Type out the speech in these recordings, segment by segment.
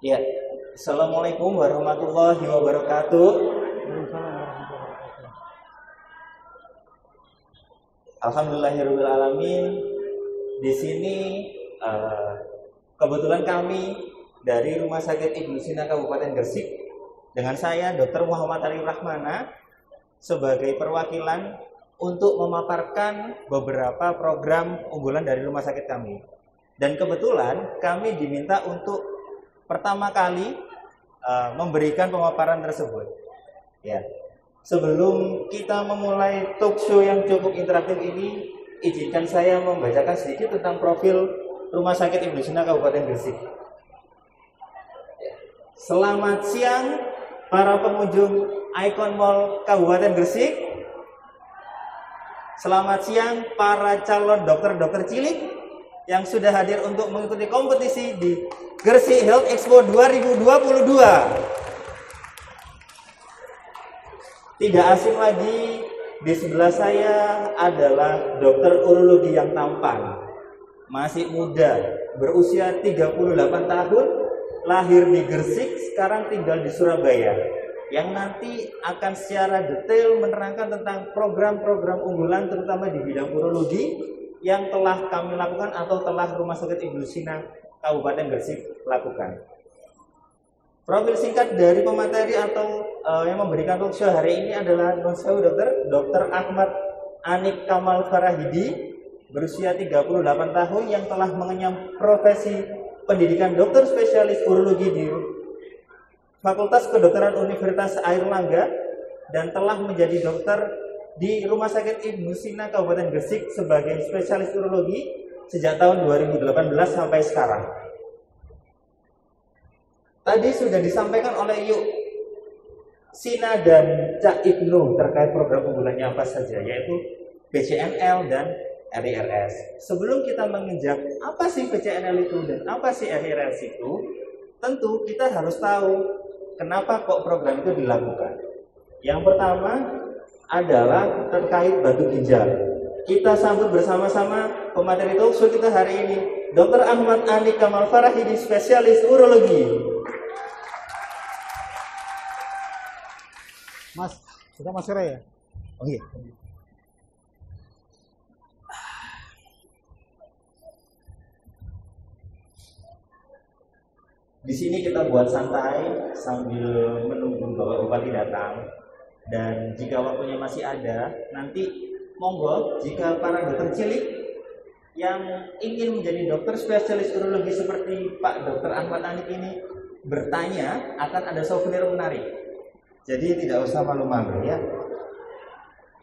Ya, Assalamualaikum warahmatullahi wabarakatuh. Alhamdulillahirabbil alamin. Di sini kebetulan kami dari Rumah Sakit Ibnu Sina Kabupaten Gresik dengan saya Dr. Muhammad Ali Rahmana sebagai perwakilan untuk memaparkan beberapa program unggulan dari rumah sakit kami. Dan kebetulan kami diminta untuk pertama kali memberikan pemaparan tersebut. Ya. Sebelum kita memulai talk show yang cukup interaktif ini, izinkan saya membacakan sedikit tentang profil Rumah Sakit Ibnu Sina Kabupaten Gresik. Selamat siang para pengunjung Icon Mall Kabupaten Gresik. Selamat siang para calon dokter-dokter cilik yang sudah hadir untuk mengikuti kompetisi di Gresik Health Expo 2022. Tidak asing lagi, di sebelah saya adalah dokter urologi yang tampan, masih muda, berusia 38 tahun, lahir di Gresik, sekarang tinggal di Surabaya, yang nanti akan secara detail menerangkan tentang program-program unggulan terutama di bidang urologi yang telah kami lakukan atau telah Rumah Sakit Ibnu Sina Kabupaten Gresik lakukan. Profil singkat dari pemateri atau yang memberikan talk show hari ini adalah Dr. Ahmad Anik Kamal Farahidi, berusia 38 tahun yang telah mengenyam profesi pendidikan dokter spesialis urologi di Fakultas Kedokteran Universitas Airlangga dan telah menjadi dokter di Rumah Sakit Ibnu Sina Kabupaten Gresik sebagai spesialis urologi sejak tahun 2018 sampai sekarang. Tadi sudah disampaikan oleh Yuk Sina dan Cak Ibnu terkait program unggulannya apa saja, yaitu PCNL dan RIRS. Sebelum kita menginjak apa sih PCNL itu dan apa sih RIRS itu, tentu kita harus tahu kenapa kok program itu dilakukan. Yang pertama adalah terkait batu ginjal. Kita sambut bersama-sama pemateri talk show kita hari ini, Dr. Ahmad Anik Kamal Farahidi, spesialis urologi. Mas, sudah masker ya? Oh iya. Di sini kita buat santai sambil menunggu Bapak Bupati datang. Dan jika waktunya masih ada, nanti monggo jika para dokter cilik yang ingin menjadi dokter spesialis urologi seperti Pak Dr. Ahmad Anik ini bertanya, akan ada souvenir menarik. Jadi tidak usah malu-malu ya.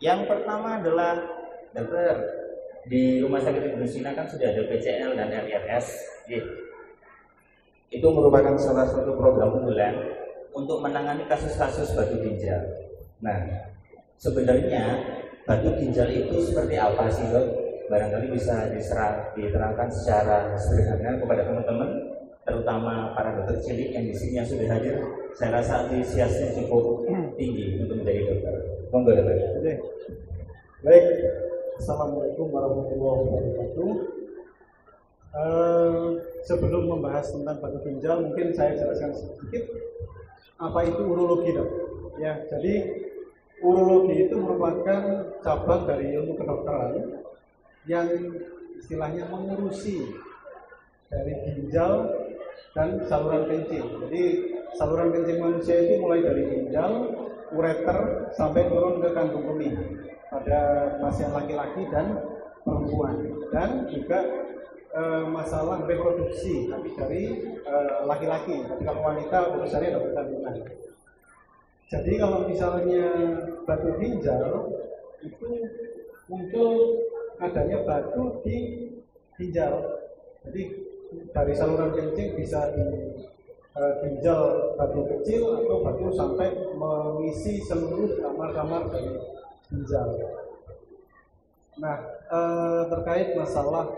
Yang pertama adalah dokter, di Rumah Sakit Ibnu Sina kan sudah ada PCNL dan RIRS. Itu merupakan salah satu program unggulan untuk menangani kasus-kasus batu ginjal. Nah, sebenarnya batu ginjal itu seperti apa sih, Dok? Barangkali bisa diterangkan secara sederhana kepada teman-teman, terutama para dokter cilik yang di sini yang sudah hadir. Saya rasa antusiasnya cukup tinggi untuk menjadi dokter. Monggo, Dokter. Baik, Assalamualaikum warahmatullahi wabarakatuh. Sebelum membahas tentang batu ginjal, mungkin saya jelaskan sedikit apa itu urologi, Dok. Ya, jadi urologi itu merupakan cabang dari ilmu kedokteran yang istilahnya mengurusi dari ginjal dan saluran kencing. Jadi saluran kencing manusia itu mulai dari ginjal, ureter sampai turun ke kandung kemih pada pasien laki-laki dan perempuan, dan juga masalah reproduksi tapi dari laki-laki. Tapi kalau wanita urusannya dokter kandungan. Jadi kalau misalnya batu ginjal itu muncul adanya batu di ginjal. Jadi dari saluran kencing bisa di ginjal batu kecil atau batu sampai mengisi seluruh kamar-kamar dari ginjal. Nah, terkait masalah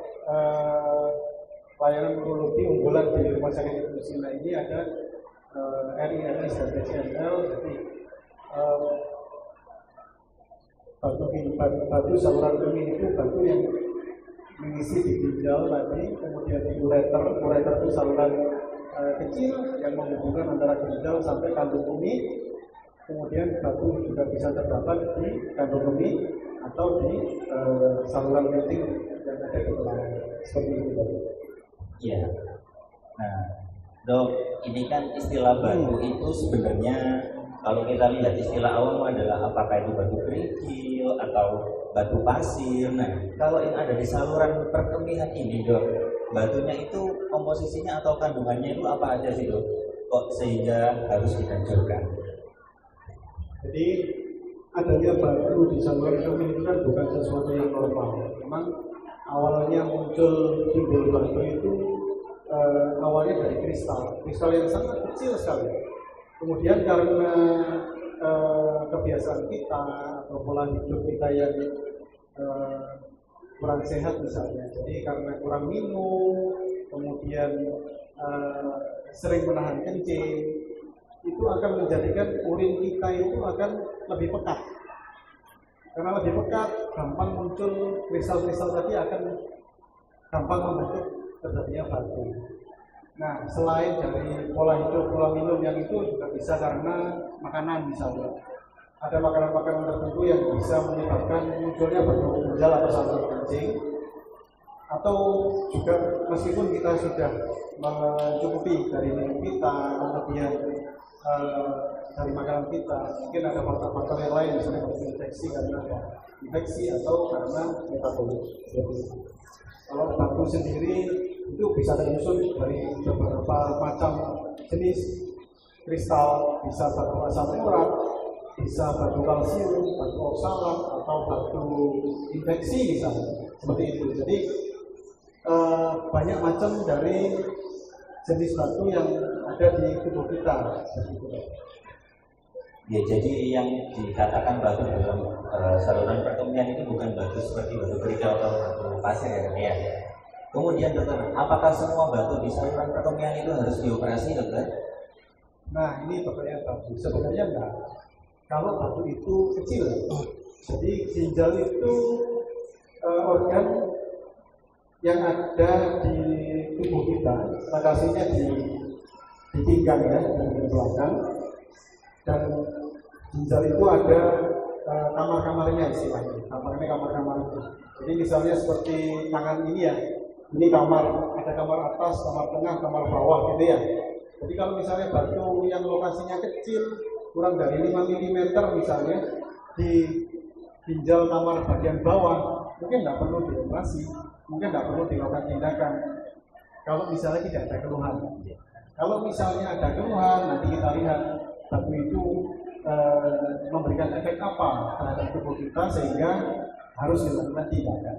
layanan urologi unggulan di Rumah Sakit Ibnu Sina ini ada RIRS dan PCNL. Jadi batu saluran kemih itu batu yang mengisi di ginjal tadi, kemudian di ureter itu saluran kecil yang menghubungkan antara ginjal sampai kandung kemih. Kemudian batu juga bisa terdapat di kandung kemih atau di saluran kencing yang ada di tulang seperti itu. Iya. Nah, dok, ini kan istilah batu itu sebenarnya kalau kita lihat istilah awam adalah apakah itu batu kerikil atau batu pasir. Nah, kalau yang ada di saluran perkemihan ini, dok, batunya itu komposisinya atau kandungannya itu apa aja sih, dok? Kok sehingga harus dihancurkan? Jadi adanya batu di saluran kemih itu kan bukan sesuatu yang normal. Memang awalnya muncul timbul batu itu awalnya dari kristal yang sangat kecil sekali. Kemudian karena kebiasaan kita atau pola hidup kita yang kurang sehat misalnya, jadi karena kurang minum, kemudian sering menahan kencing, itu akan menjadikan urin kita itu akan lebih pekat. Karena lebih pekat, gampang muncul kristal-kristal tadi akan gampang membentuk terjadinya batu. Nah, selain dari pola hidup, pola minum yang itu juga bisa karena makanan misalnya. Ada makanan-makanan tertentu yang bisa menyebabkan munculnya batu ginjal atau saluran kencing. Atau juga meskipun kita sudah mencukupi dari minum kita, kemudian dari makanan kita, mungkin ada faktor-faktor yang lain, misalnya infeksi karena infeksi atau karena metabolisme. Kalau batu sendiri itu bisa tersusun dari beberapa macam jenis kristal, bisa batu asam urat, bisa batu kalsium, batu oksalat, atau batu infeksi misalnya, seperti itu. Jadi banyak macam dari jenis batu yang ada di tubuh kita. Ya, jadi yang dikatakan batu dalam saluran perkemihan itu bukan batu seperti batu kerikil atau batu pasir ya. Kemudian dokter, apakah semua batu di saluran perkemihan itu harus dioperasi, dokter? Nah, ini pertanyaan bagus. Sebenarnya enggak. Kalau batu itu kecil, jadi ginjal itu organ yang ada di tubuh kita, lokasinya di pinggang ya, di belakang, dan ginjal itu ada kamar-kamarnya istilahnya. Kamar-kamar itu. Jadi misalnya seperti tangan ini ya, ini kamar, ada kamar atas, kamar tengah, kamar bawah gitu ya. Jadi kalau misalnya batu yang lokasinya kecil, kurang dari 5 mm misalnya, di ginjal kamar bagian bawah, mungkin nggak perlu dioperasi, mungkin nggak perlu dilakukan tindakan. Kalau misalnya tidak ada keluhan. Kalau misalnya ada keluhan, nanti kita lihat batu itu memberikan efek apa terhadap tubuh kita sehingga harus dilakukan tindakan.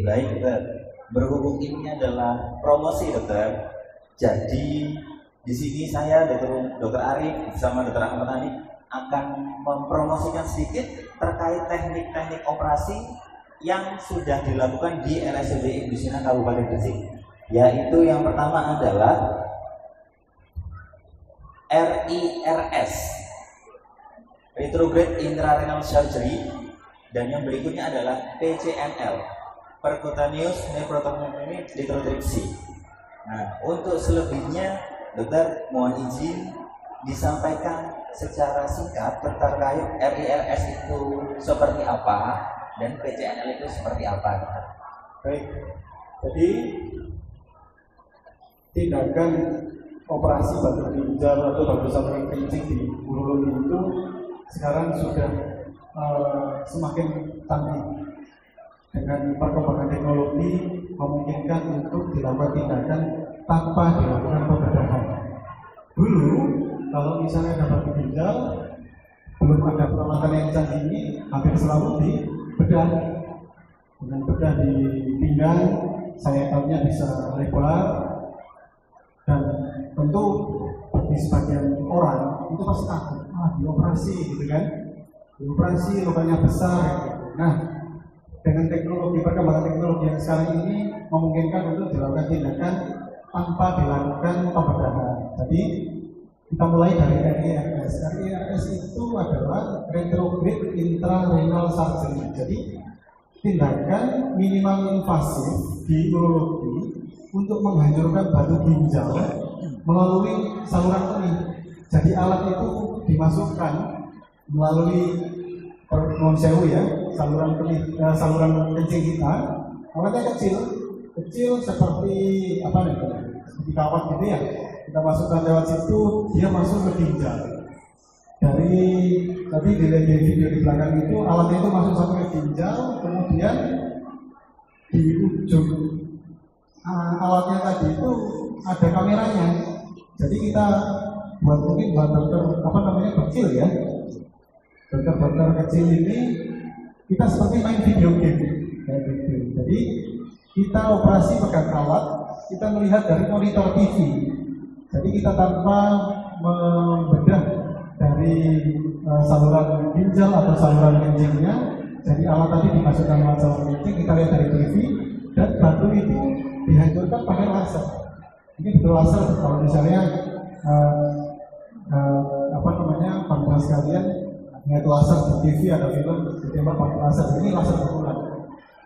Baik, dokter. Berhubung ini adalah promosi, dokter. Jadi di sini saya dokter Arif bersama dokter Ahmad Tani akan mempromosikan sedikit terkait teknik-teknik operasi yang sudah dilakukan di RSUD Indusina Kabupaten Gresik. Yaitu yang pertama adalah RIRS, Retrograde Intrarenal Surgery, dan yang berikutnya adalah PCNL, Percutaneous Nephrectomy Lithotripsy. Nah, untuk selebihnya, dokter mohon izin disampaikan secara singkat terkait RIRS itu seperti apa dan PCNL itu seperti apa. Baik, jadi tindakan operasi batu ginjal atau batu saluran kencing di urologi itu sekarang sudah semakin canggih. Dengan perkembangan teknologi memungkinkan untuk dilakukan tindakan tanpa dilakukan pembedahan. Dulu kalau misalnya ada batu ginjal, belum ada peralatan yang canggih ini, hampir selalu dibedah. Dengan bedah di pinggang, sayatannya bisa lebar, dan tentu bagi sebagian orang itu pasti takut, dioperasi gitu kan, dioperasi lukanya besar gitu. Nah, dengan teknologi, perkembangan teknologi yang sekarang ini memungkinkan untuk dilakukan tindakan tanpa dilakukan pembedahan. Jadi kita mulai dari RIRS. RIRS itu adalah Retrograde Intrarenal Surgery. Jadi tindakan minimal invasif di urologi untuk menghancurkan batu ginjal melalui saluran kemih. Jadi alat itu dimasukkan melalui non sewu ya, saluran kemih, saluran kencing kita. Alatnya kecil seperti apa nih? Seperti kawat gitu ya. Kita masukkan lewat situ, dia masuk ke ginjal. Dari tadi dilihat di video di belakang itu, alatnya itu masuk sampai ke ginjal, kemudian di ujung alatnya tadi itu ada kameranya. Jadi kita buat mungkin buat dokter apa namanya kecil ya, dokter kecil ini kita seperti main video game kayak gitu. Jadi kita operasi pegang alat, kita melihat dari monitor TV. Jadi kita tanpa membedah dari saluran ginjal atau saluran kencingnya, jadi alat tadi dimasukkan lewat saluran kencing, kita lihat dari TV, dan batu itu dihancurkan pakai laser. Ini betul laser. Kalau misalnya apa namanya pandangan sekalian, lihat laser di TV ada film ditembak pakai laser, ini laser betulan.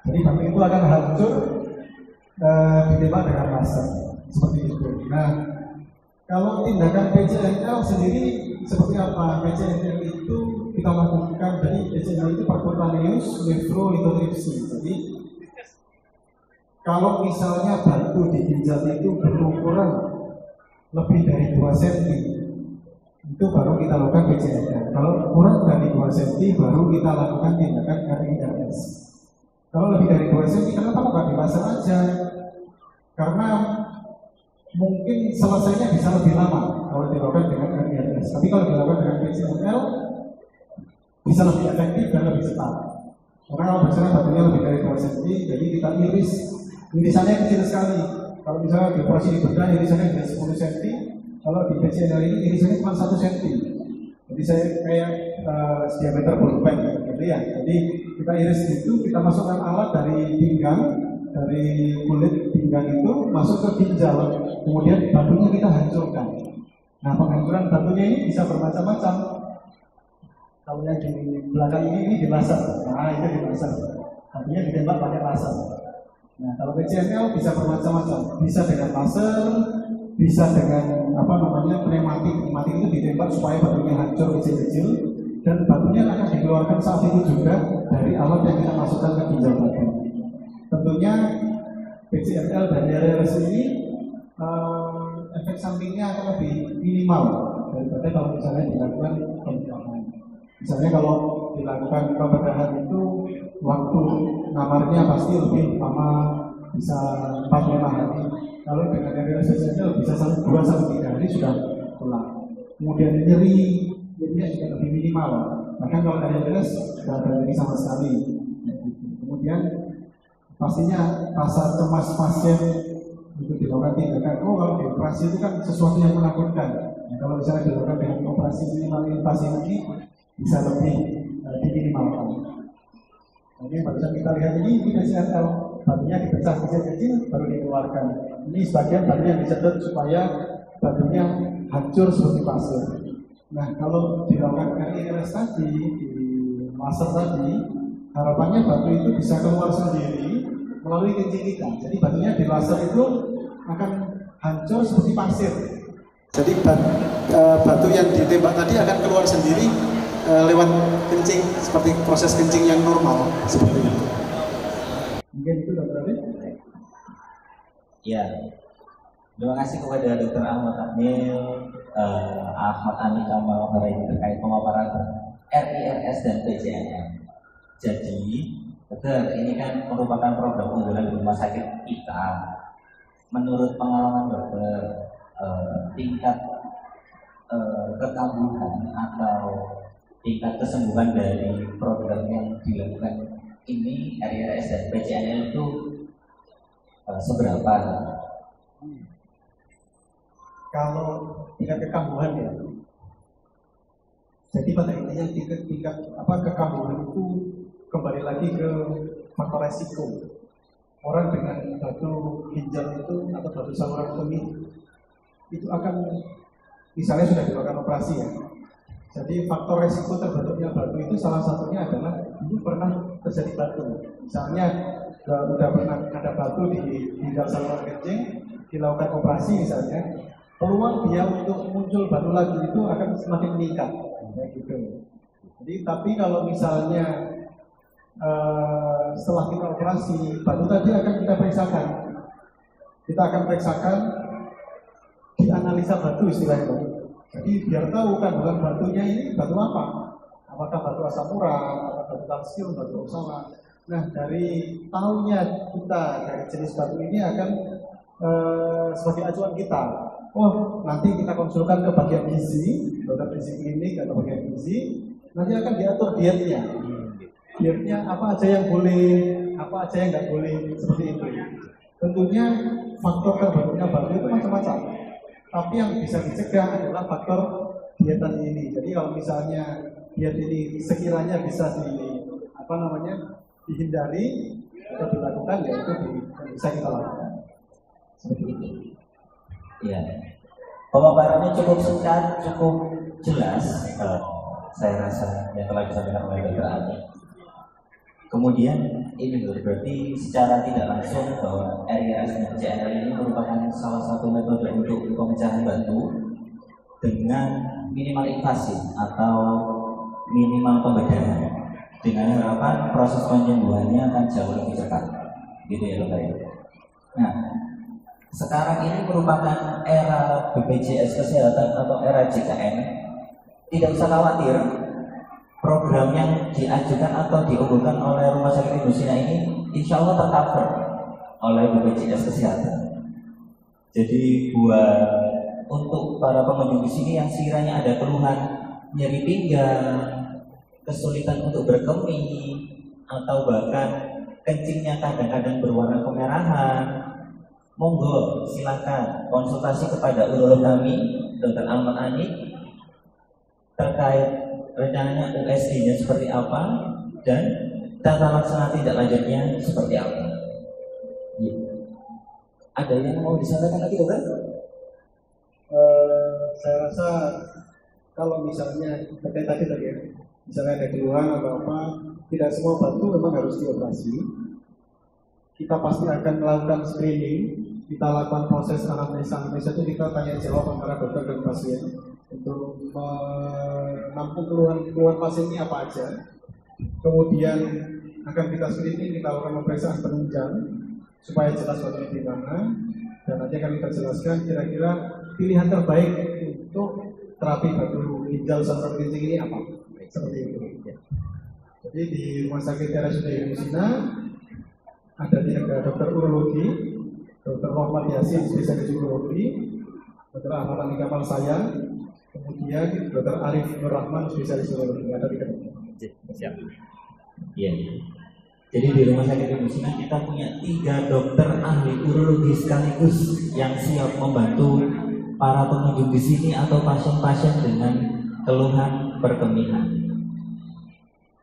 Jadi batu itu akan hancur ditembak dengan laser seperti itu. Nah, kalau tindakan PCNL sendiri seperti apa? PCNL itu kita lakukan, jadi PCNL itu percutaneous nephrolithotripsy. Jadi kalau misalnya batu di ginjal itu berukuran lebih dari 2 cm, itu baru kita lakukan PCNL. Kalau kurang dari 2 cm, baru kita lakukan tindakan RIRS. Kalau lebih dari 2 cm, kenapa nggak dilaser aja? Karena mungkin selesainya bisa lebih lama kalau dilakukan dengan RIRS. Tapi kalau dilakukan dengan PCNL bisa lebih efektif dan lebih cepat. Karena kalau misalnya batunya lebih dari 2 cm, jadi kita iris. Irisannya kecil sekali. Kalau misalnya di operasi di bedah, irisannya hanya 10 cm. Kalau di PCNL ini irisannya cuma 1 cm. Jadi saya kayak diameter pulpen gitu ya. Jadi kita iris itu, kita masukkan alat dari pinggang, dari kulit pinggang itu masuk ke ginjal, kemudian batunya kita hancurkan. Nah, penghancuran batunya ini bisa bermacam-macam. Kalau yang di belakang ini di laser, nah itu di laser, batunya ditembak pakai laser. Nah, kalau PCNL bisa bermacam-macam, bisa dengan laser, bisa dengan apa namanya pneumatik. Pneumatik itu ditembak supaya batunya hancur kecil-kecil, dan batunya akan dikeluarkan saat itu juga dari alat yang kita masukkan ke ginjal batu. Tentunya PCNL dan RIRS ini efek sampingnya akan lebih minimal daripada kalau misalnya dilakukan pembedahan. Misalnya kalau dilakukan pembedahan itu waktu ngamarnya pasti lebih lama, bisa 4-5 hari. Kalau dengan RIRS bisa 2-3 hari sudah pulang. Kemudian nyerinya juga lebih minimal. Bahkan kalau RIRS tidak ada nyeri sama sekali. Kemudian pastinya rasa cemas pasien untuk dilakukan tindakan. Kalau dioperasi itu kan sesuatu yang menakutkan. Ya, kalau misalnya dilakukan dengan operasi minimal pasien ini bisa lebih diminimalkan. Ini barusan kita lihat ini PCNL, batunya dipecah kecil-kecil baru dikeluarkan. Ini sebagian batu yang disedot supaya batunya hancur seperti pasir. Nah, kalau dilakukan RIRS tadi, di laser tadi, harapannya batu itu bisa keluar sendiri melalui kencing kita. Jadi batunya di laser itu akan hancur seperti pasir. Jadi batu yang ditembak tadi akan keluar sendiri lewat kencing, seperti proses kencing yang normal seperti itu. Mungkin itu Dr. Ali. Ya, terima kasih kepada Dr. Ahmad Amil, Ahmad Ani Kamal terkait pemaparan RIRS dan PCNL. Jadi, dokter, ini kan merupakan program unggulan di rumah sakit kita. Menurut pengalaman dokter, tingkat kekambuhan atau tingkat kesembuhan dari program yang dilakukan ini RIRS dan PCNL itu seberapa? Kalau tingkat kekambuhan ya, jadi pada intinya tingkat kekambuhan itu kembali lagi ke faktor resiko. Orang dengan batu ginjal itu atau batu saluran kemih itu akan, misalnya sudah dilakukan operasi ya, Jadi faktor resiko terbentuknya batu itu salah satunya adalah dulu pernah terjadi batu. Misalnya sudah pernah ada batu di ginjal saluran kencing, dilakukan operasi misalnya, peluang dia untuk muncul batu lagi itu akan semakin meningkat, kayak gitu. Jadi tapi kalau misalnya setelah kita operasi, batu tadi akan kita periksakan. Kita akan periksakan, dianalisa batu istilahnya. Jadi biar tahu kandungan batunya ini batu apa. Apakah batu asam urat, apakah batu kalsium, batu oksala. Nah dari tahunya kita dari jenis batu ini akan sebagai acuan kita. Oh nanti kita konsulkan ke bagian gizi, dokter gizi klinik atau bagian gizi. Nanti akan diatur dietnya. Dietnya apa aja yang boleh, apa aja yang nggak boleh, seperti itu. Tentunya faktor terbentuknya batu itu macam-macam. Tapi yang bisa dicegah adalah faktor dietan ini. Jadi kalau misalnya diet ini sekiranya bisa dihindari atau dilakukan, ya itu bisa kita lakukan. Seperti itu. Ya, pemaparannya cukup singkat, cukup jelas. Saya rasa yang telah disampaikan oleh Dr. Ali. Kemudian ini berarti secara tidak langsung bahwa RIAS dan CNL ini merupakan salah satu metode untuk pemecahan batu dengan minimal invasif atau minimal pembedahan, dengan harapan proses penyembuhannya akan jauh lebih cepat, gitu ya Bapak. Nah, sekarang ini merupakan era BPJS Kesehatan atau era JKN. Tidak usah khawatir, program yang diajukan atau diunggulkan oleh Rumah Sakit Indosina ini insya Allah tercover oleh BPJS Kesehatan. Jadi untuk para pengunjung di sini yang sekiranya ada keluhan nyeri pinggang, kesulitan untuk berkemih, atau bahkan kencingnya kadang-kadang berwarna kemerahan, monggo silakan konsultasi kepada urolog kami, Dr. Ahmad Ani, terkait rencananya USG-nya seperti apa dan tata laksana tindak lanjutnya seperti apa. Ya. Ada yang mau disampaikan lagi, Dokter? Saya rasa kalau misalnya terkait tadi ya, misalnya ada keluhan atau apa, tidak semua batu memang harus dioperasi. Kita pasti akan melakukan screening, kita lakukan proses anamnesa itu kita tanya jawab antara dokter dan pasien untuk menampung keluhan pasien ini apa aja. Kemudian akan kita screening, kita lakukan pemeriksaan penunjang supaya jelas batunya di mana, dan nanti akan kita jelaskan kira-kira pilihan terbaik untuk terapi batu ginjal saluran kencing ini apa. Seperti itu. Jadi di Rumah Sakit RSUD Indosina ada tiga dokter urologi, Dr. Muhammad Yasin spesialis urologi, Dr. Ahmad Ani Kamal saya, kemudian Dr. Arif Nur Rahman spesialis urologi. Ada tiga dokter. Siap. Iya. Jadi di Rumah Sakit Indosina kita punya 3 dokter ahli urologi sekaligus yang siap membantu para pengunjung di sini atau pasien-pasien dengan keluhan perkemihan.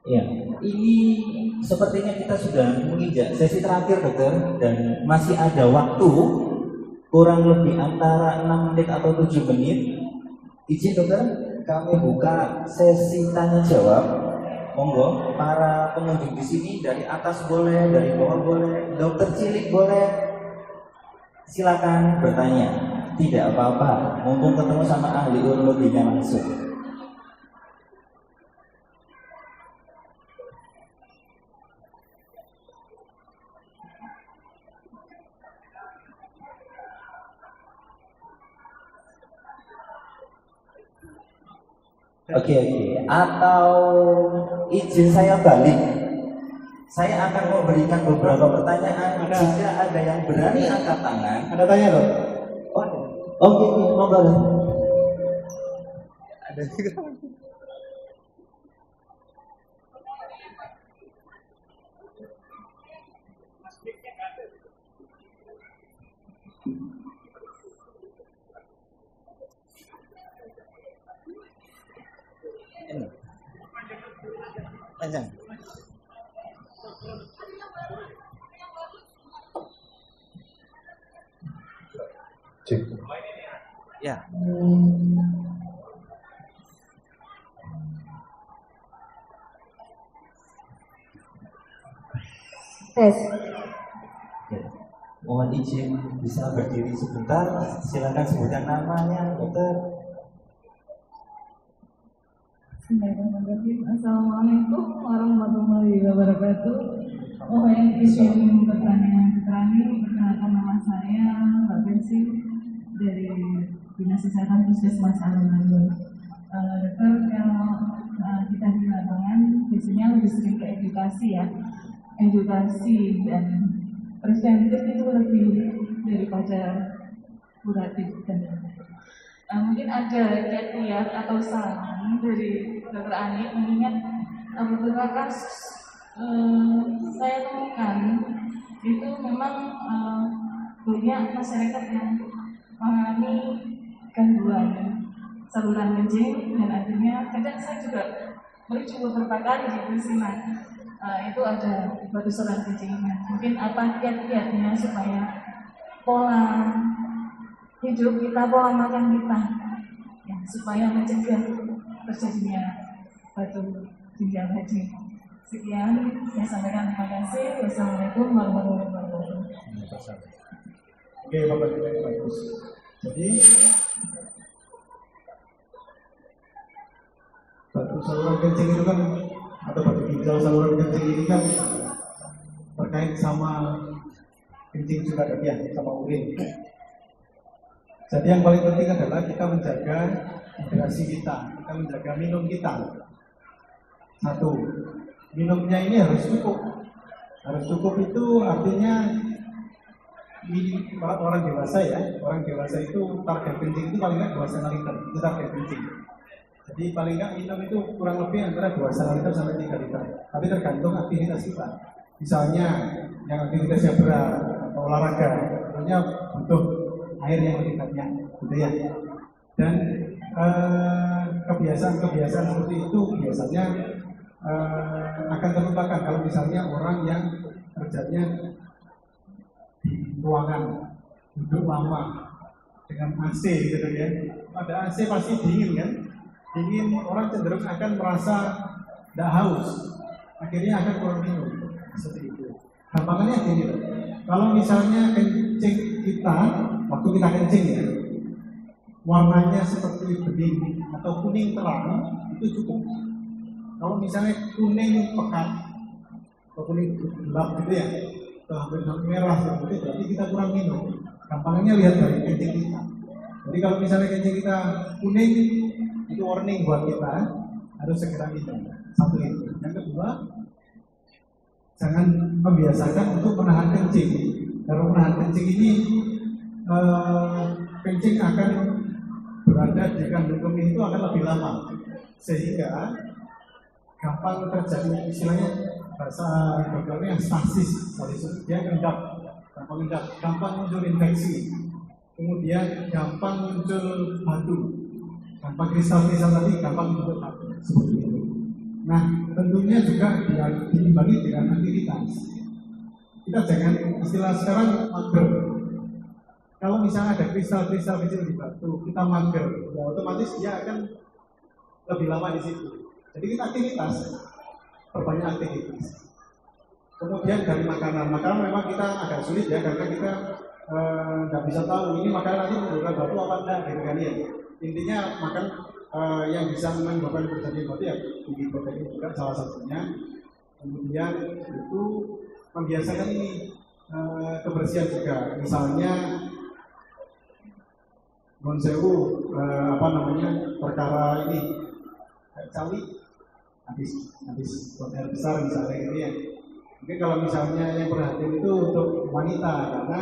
Ya, ini sepertinya kita sudah menginjak sesi terakhir, Dokter, dan masih ada waktu kurang lebih antara 6 menit atau 7 menit. Izin Dokter, kami buka sesi tanya jawab. Monggo, para pengunjung di sini dari atas boleh, dari bawah boleh, dokter cilik boleh. Silakan bertanya. Tidak apa-apa, mumpung ketemu sama ahli urologinya langsung. Oke. Atau izin saya balik. Saya akan memberikan beberapa pertanyaan. Jika ada yang berani angkat tangan. Ada tanya dong? Oke, monggo. Ada juga. Panjang. Cek. Ya. Tes. Ya. Mohon izin bisa berdiri sebentar. Silakan sebutkan namanya, dokter. Bismillahirrahmanirrahim. Assalamualaikum warahmatullahi wabarakatuh. Mohon izin bertanya keterangan. Perkenalkan nama saya Mbak Bensi dari Dinas Kesehatan Puskesmas Alun-Alun. Dokter, kalau kita di lapangan biasanya lebih sering ke edukasi ya, edukasi dan preventif itu lebih daripada kuratif dan mungkin ada kiat atau saran dari Dr. Ani mengingat beberapa kasus saya temukan itu memang banyak masyarakat yang mengalami gangguan saluran kencing dan akhirnya kadang saya juga merujuk beberapa kali di Puskesmas itu ada batu saluran kencing. Mungkin apa kiat-kiatnya supaya pola hidup kita, pola makan kita ya, supaya mencegah terjadinya batu ginjal tadi. Sekian saya sampaikan, terima kasih. Wassalamualaikum warahmatullahi wabarakatuh. Oke, Bapak Ibu yang bagus. Jadi batu saluran kencing itu kan, atau batu ginjal saluran kencing ini kan terkait sama kencing juga tadi ya, sama urin. Jadi yang paling penting adalah kita menjaga hidrasi kita menjaga minum kita. Satu, minumnya ini harus cukup. Harus cukup itu artinya orang dewasa ya, orang dewasa itu target kencing itu paling nggak 2,5 liter, itu target kencing. Jadi paling nggak minum itu kurang lebih antara 2,5 liter sampai 3 liter. Tapi tergantung aktivitas kita. Misalnya yang aktivitasnya berat atau olahraga, tentunya butuh air yang lebih banyak, gitu ya. Dan kebiasaan-kebiasaan seperti itu biasanya akan terlupakan kalau misalnya orang yang kerjanya di ruangan duduk lama dengan AC gitu ya. Ada AC pasti dingin kan? Dingin, orang cenderung akan merasa tidak haus, akhirnya akan kurang minum seperti itu. Gampangannya gini loh. Kalau misalnya kencing kita waktu kita kencing ya, warnanya seperti bening atau kuning terang, itu cukup. Kalau misalnya kuning pekat atau kuning gelap gitu ya, atau hampir merah seperti itu, berarti kita kurang minum. Gampangnya lihat dari kencing kita. Jadi kalau misalnya kencing kita kuning, itu warning buat kita harus segera minum. Satu itu. Yang kedua, jangan membiasakan untuk menahan kencing. Kalau menahan kencing ini, kencing akan berada di kandung kemih itu akan lebih lama, sehingga gampang terjadi istilahnya bahasa dokternya stasis, dia endap, gampang muncul infeksi, kemudian gampang muncul batu, gampang kristal-kristal tadi gampang muncul batu seperti itu. Nah, tentunya juga diimbangi dengan aktivitas. Kita jangan istilah sekarang mager. Kalau misalnya ada kristal-kristal kecil di batu, kita mager, ya otomatis dia akan lebih lama di situ. Jadi kita aktivitas, perbanyak aktivitas. Kemudian dari makanan memang kita agak sulit ya, karena kita nggak bisa tahu ini makanan nanti menimbulkan batu apa enggak, gitu kan ya. Intinya makan yang bisa menyebabkan terjadi batu ya, tinggi protein juga salah satunya. Kemudian itu membiasakan ini kebersihan juga, misalnya Monsewu perkara ini cawi habis konser besar misalnya gitu ya. Mungkin kalau misalnya yang perhatian itu untuk wanita, karena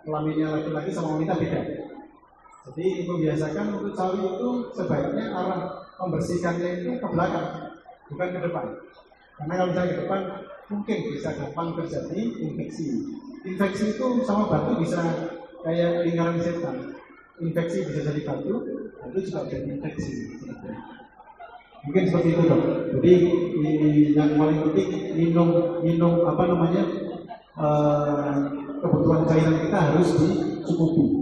kelaminnya laki-laki sama wanita beda. Jadi membiasakan untuk cawi itu sebaiknya arah membersihkannya itu ke belakang, bukan ke depan. Karena kalau misalnya ke depan mungkin bisa gampang terjadi infeksi. Infeksi itu sama batu bisa kayak lingkaran setan. Infeksi bisa jadi batu, itu juga jadi infeksi. Mungkin seperti itu dok. Jadi yang paling penting minum kebutuhan cairan kita harus dicukupi.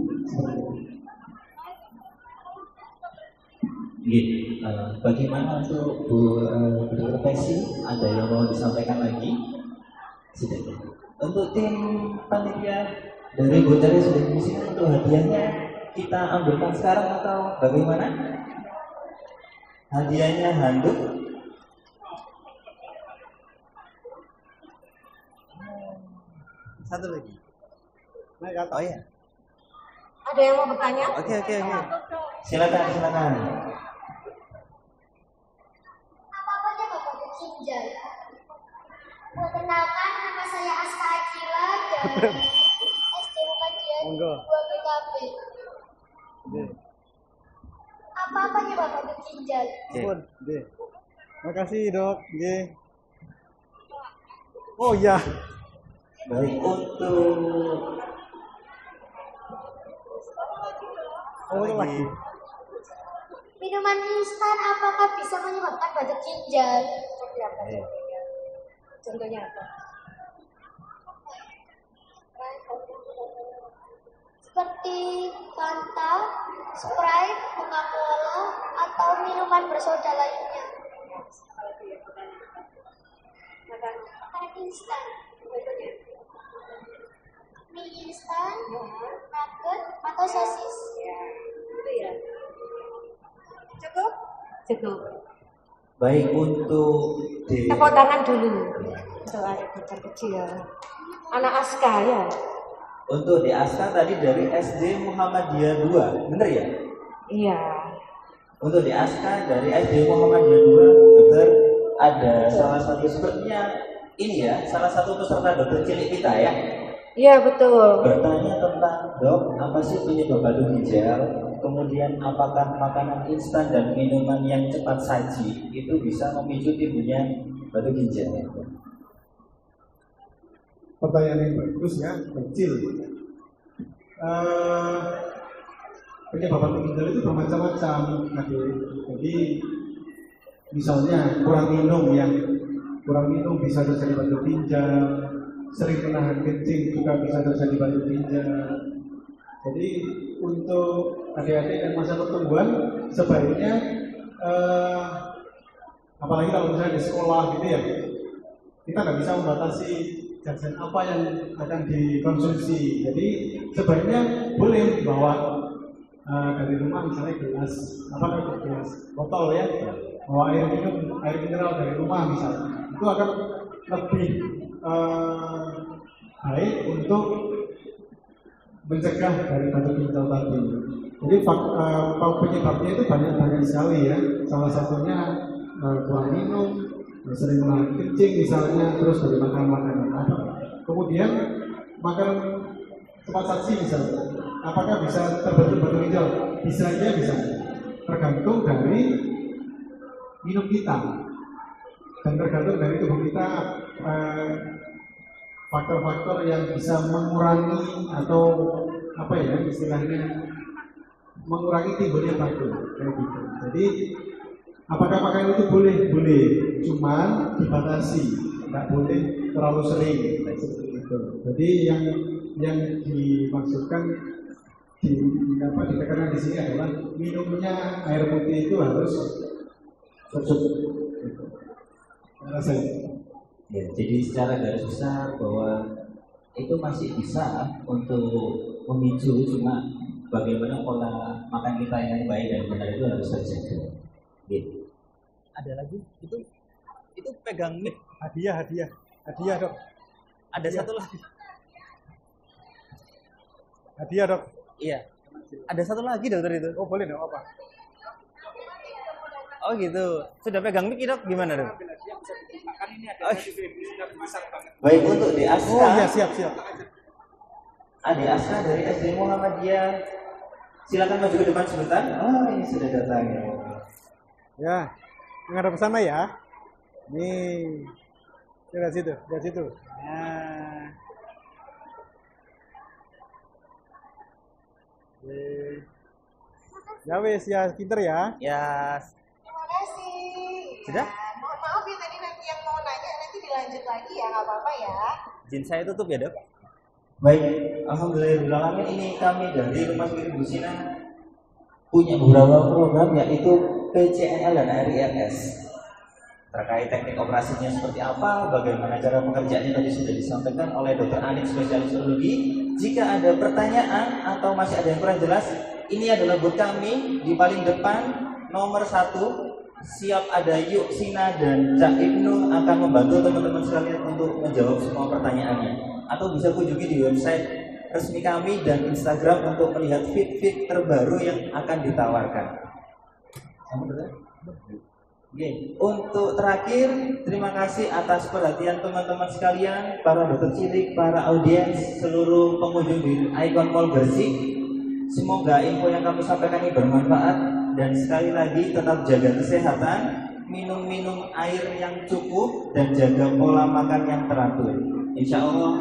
Bagaimana untuk Bu Dr. Pesi? Ada yang mau disampaikan lagi? Sudah. Untuk tim panitia dari Bocah sudah di sini, untuk hadiahnya kita ambilkan sekarang atau bagaimana? Hadiahnya handuk. Satu lagi. Naik Oh iya. Ada yang mau bertanya? Oke. Silakan. Apa aja Bapak Kinjal? Perkenalkan, nama saya Aska Akila dari SD Muhammadiyah Monggo. 2 BKB. Apa aja Bapak Kinjal? Pun, nggih. Makasih, Dok. Nggih. Oh iya. Baik, untuk Lagi. Minuman instan apakah bisa menyebabkan batuk ginjal? Contohnya apa? Seperti Fanta, Sprite, Coca-Cola, atau minuman bersoda lainnya. Makanan instan. Mie instan, nugget, atau sosis. Itu ya. Cukup? Cukup. baik untuk di Tepuk tangan dulu. Untuk adik bocah kecil. Anak Aska ya. untuk di Aska tadi dari SD Muhammadiyah 2, bener ya? Iya. Untuk di Aska dari SD Muhammadiyah 2, dokter, ada salah satu sepertinya ini ya, salah satu peserta dokter cilik kita ya, Iya betul. bertanya tentang dok, apa sih penyebab batuk ginjal? Kemudian apakah makanan instan dan minuman yang cepat saji itu bisa memicu timbulnya batuk ginjal? Pertanyaan yang bagus ya, kecil. Penyebab batuk ginjal itu bermacam-macam, jadi misalnya kurang minum bisa terjadi batuk ginjal, sering menahan kencing juga bisa terjadi batuk ginjal. Jadi untuk adik-adik dan masa pertumbuhan sebaiknya apalagi kalau misalnya di sekolah gitu ya, kita nggak bisa membatasi jajan apa yang akan dikonsumsi. Jadi sebaiknya boleh bawa dari rumah misalnya gelas botol ya, bawa air mineral dari rumah misalnya, itu akan lebih baik untuk mencegah dari batuk ginjal tadi. Jadi penyebabnya itu banyak sekali ya. Salah satunya kurang minum, sering menahan kencing misalnya, terus dari makan makanan apa. Kemudian makan cepat saji misalnya, apakah bisa terbentuk batuk ginjal? Bisa aja bisa. Tergantung dari minum kita dan tergantung dari tubuh kita, faktor-faktor yang bisa mengurangi atau apa ya istilahnya mengurangi timbulnya batuk kayak gitu. Jadi apakah makanan itu boleh? Boleh, cuman dibatasi, nggak boleh terlalu sering seperti itu. Jadi yang dimaksudkan ditekankan di sini adalah minumnya air putih itu harus cukup. Rasanya. Ya, jadi secara garis besar bahwa itu masih bisa untuk memicu, cuma bagaimana pola makan kita yang baik dan benar itu harus terjaga. Gitu. Ada lagi? Itu pegang mic. Hadiah dok. Ada satu lagi. Hadiah dok. Iya. Ada satu lagi dokter itu. Oh boleh dok, apa? Oh gitu. Sudah pegang mic dok? Gimana dok? Baik untuk di Aska. Oh iya siap. Adik Aska dari SD Muhammadiyah, silakan maju ke depan sebentar. Oh ini sudah datang ya. Ya, menghadap ke sana ya. Nih, dari situ. Nah. Ya wes ya, pinter ya. Ya. Terima kasih. Sudah? Mohon maaf ya tadi nanti yang mau nanya nanti dilanjut lagi ya, nggak apa-apa ya. Izin saya tutup ya dok. Baik, alhamdulillah ini kami dari Rumah Sakit Busina punya beberapa program yaitu PCNL dan RIRS. Terkait teknik operasinya seperti apa, bagaimana cara pengerjaannya tadi sudah disampaikan oleh Dr. Anik, spesialis urologi. Jika ada pertanyaan atau masih ada yang kurang jelas, ini adalah buat kami di paling depan nomor 1. Siap ada Yuk Sina dan Cak Ibnu akan membantu teman-teman sekalian untuk menjawab semua pertanyaannya. Atau bisa kunjungi di website resmi kami dan Instagram untuk melihat feed-feed terbaru yang akan ditawarkan. Oke. Untuk terakhir, terima kasih atas perhatian teman-teman sekalian, para dokter cilik, para audiens, seluruh pengunjung di Icon Mall Gresik. Semoga info yang kami sampaikan ini bermanfaat, dan sekali lagi tetap jaga kesehatan, minum air yang cukup, dan jaga pola makan yang teratur. Insya Allah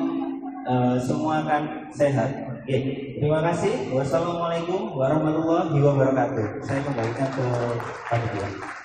semua akan sehat. Oke, terima kasih. Wassalamualaikum warahmatullahi wabarakatuh. Saya kembalikan ke panitia.